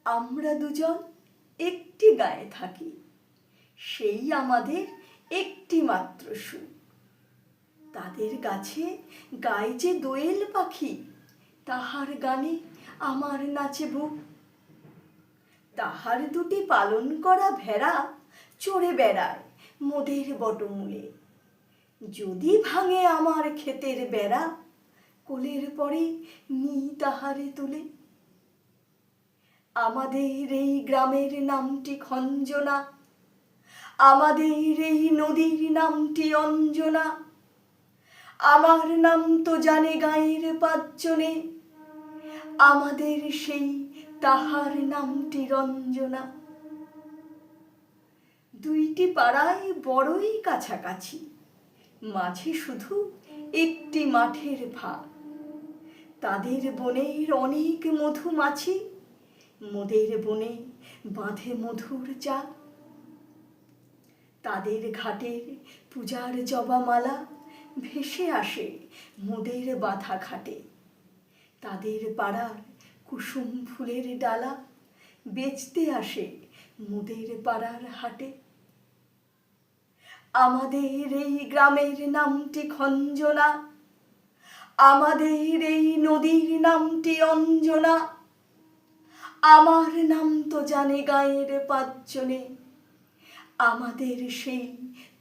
আমরা দুজন একটি গায়ে থাকি, সেই আমাদের একটি মাত্র সুর। তাদের গাছে গায়ে যে দোয়েল পাখি, তাহার গানে আমার নাচে বুক। তাহার দুটি পালন করা ভেড়া চড়ে বেড়ায় মোদের বটমূলে। যদি ভাঙে আমার ক্ষেতের বেড়া, কোলের পরে নি তাহারে তুলে। আমাদের এই গ্রামের নামটি খঞ্জনা, আমাদের এই নদীর নামটি অঞ্জনা। আমার নাম তো জানে গাঁয়ের পাঁচজনে, আমাদের সেই তাহার নামটি রঞ্জনা। দুইটি পাড়ায় বড়ই কাছাকাছি, মাঝে শুধু একটি মাঠের ফাঁক। তাদের বনের অনেক মধুমাছি, মোদের বনে বাঁধে মধুর চাক। তাদের ঘাটের পূজার জবামালা ভেসে আসে মোদের বাঁধা ঘাটে। তাদের পাড়ার কুসুম ফুলের ডালা বেচতে আসে মোদের পাড়ার হাটে। আমাদের এই গ্রামের নামটি খঞ্জনা, আমাদের এই নদীর নামটি অঞ্জনা। আমার নাম তো জানে গাঁয়ের পাঁচজনে, আমাদের সেই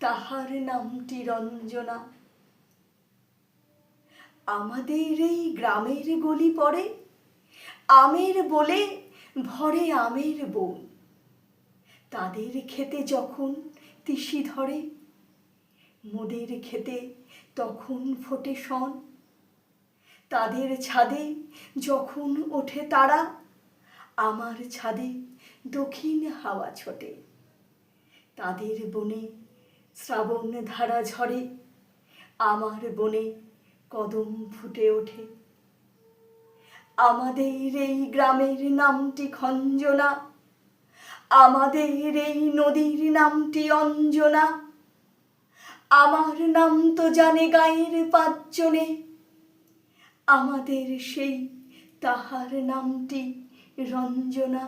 তাহার নামটি রঞ্জনা। আমাদের এই গ্রামের গলি পড়ে আমের বলে ভরে আমের বন। তাদের ক্ষেতে যখন তিসি ধরে, মোদের ক্ষেতে তখন ফোটে শন। তাদের ছাদে যখন ওঠে তারা, আমার ছাদে দক্ষিণ হাওয়া ছোটে। তাদের বনে শ্রাবণ ধারা ঝরে, আমার বনে কদম ফুটে ওঠে। আমাদের এই গ্রামের নামটি খঞ্জনা, আমাদের এই নদীর নামটি অঞ্জনা। আমার নাম তো জানে গাঁয়ের পাঁচজনে, আমাদের সেই তাহার নামটি রঞ্জনা।